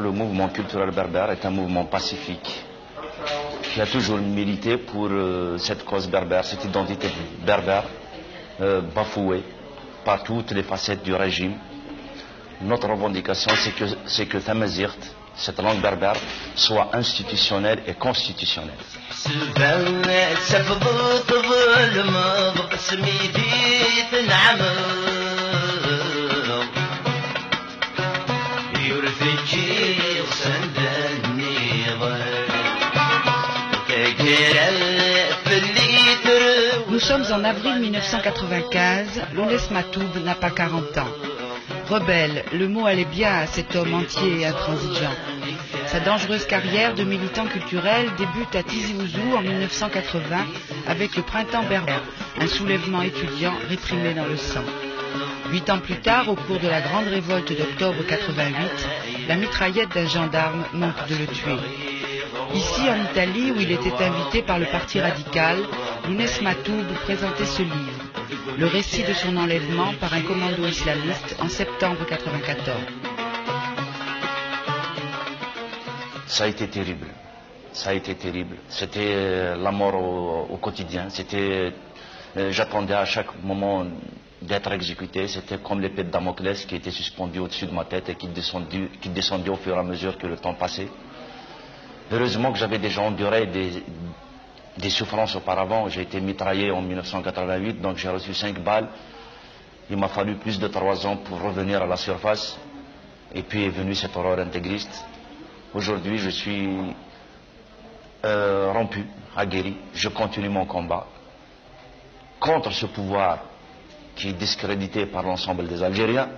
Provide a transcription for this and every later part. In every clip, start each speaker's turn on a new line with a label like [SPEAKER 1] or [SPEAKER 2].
[SPEAKER 1] le mouvement culturel berbère est un mouvement pacifique qui a toujours milité pour cette cause berbère, cette identité berbère bafouée par toutes les facettes du régime. Notre revendication, c'est que Tamazight, cette langue berbère, soit institutionnelle et constitutionnelle.
[SPEAKER 2] Nous sommes en avril 1995, Lounès Matoub n'a pas 40 ans. Rebelle, le mot allait bien à cet homme entier et intransigeant. Sa dangereuse carrière de militant culturel débute à Tizi Ouzou en 1980 avec le Printemps berbère, un soulèvement étudiant réprimé dans le sang. 8 ans plus tard, au cours de la grande révolte d'octobre 88, la mitraillette d'un gendarme manque de le tuer. Ici, en Italie, où il était invité par le Parti radical, Lounès Matoub présentait ce livre, le récit de son enlèvement par un commando islamiste en septembre 1994.
[SPEAKER 1] Ça a été terrible. Ça a été terrible. C'était la mort au quotidien. J'attendais à chaque moment d'être exécuté. C'était comme l'épée de Damoclès qui était suspendue au-dessus de ma tête et qui descendait au fur et à mesure que le temps passait. Heureusement que j'avais déjà enduré des souffrances auparavant. J'ai été mitraillé en 1988, donc j'ai reçu 5 balles. Il m'a fallu plus de 3 ans pour revenir à la surface. Et puis est venue cette horreur intégriste. Aujourd'hui, je suis rompu, aguerri. Je continue mon combat contre ce pouvoir qui est discrédité par l'ensemble des Algériens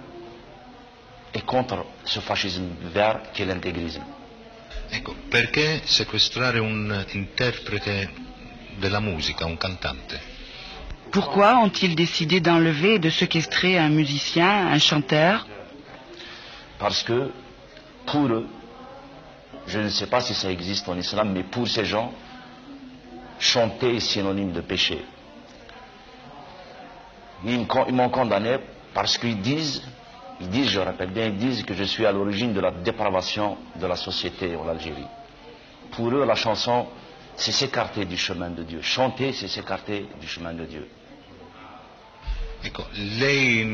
[SPEAKER 1] et contre ce fascisme vert qui est l'intégrisme.
[SPEAKER 3] Ecco, perché sequestrare un interprete della musica, un cantante?
[SPEAKER 2] Pourquoi ont-ils décidé d'enlever et de séquestrer un musicien, un chanteur?
[SPEAKER 1] Parce que, pour eux, je ne sais pas si ça existe en islam, mais pour ces gens, chanter est synonyme de péché. Ils m'ont condamné parce qu'ils disent, je répète bien, ils disent que je suis à l'origine de la dépravation de la société en Algérie. Pour eux, la chanson, c'est s'écarter du chemin de Dieu. Chanter, c'est s'écarter du chemin de Dieu.
[SPEAKER 3] Ecco, lei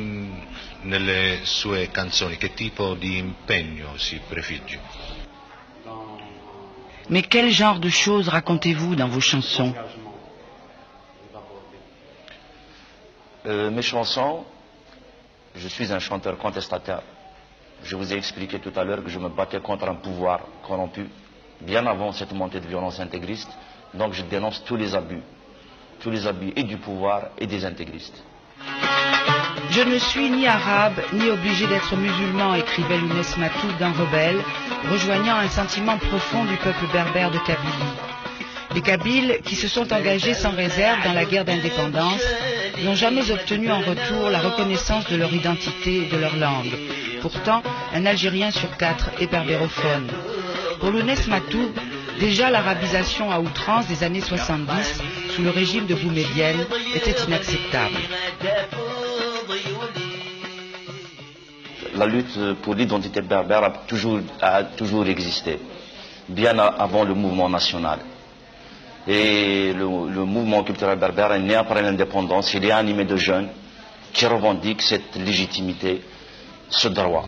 [SPEAKER 3] nelle sue canzoni che tipo di impegno si prefigge?
[SPEAKER 2] Mais quel genre de choses racontez-vous dans vos chansons?
[SPEAKER 1] Mes chansons, je suis un chanteur contestataire. Je vous ai expliqué tout à l'heure que je me battais contre un pouvoir corrompu, bien avant cette montée de violence intégriste. Donc je dénonce tous les abus et du pouvoir et des intégristes.
[SPEAKER 2] Je ne suis ni arabe, ni obligé d'être musulman, écrivait Lounès Matoub dans Rebelle, rejoignant un sentiment profond du peuple berbère de Kabylie. Les Kabyles, qui se sont engagés sans réserve dans la guerre d'indépendance, n'ont jamais obtenu en retour la reconnaissance de leur identité et de leur langue. Pourtant, un Algérien sur 4 est berbérophone. Pour Lounès Matoub, déjà l'arabisation à outrance des années 70, sous le régime de Boumedienne, était inacceptable.
[SPEAKER 1] La lutte pour l'identité berbère a toujours existé, bien avant le mouvement national. Et le mouvement culturel berbère est né après l'indépendance. Il est animé de jeunes qui revendiquent cette légitimité, ce droit.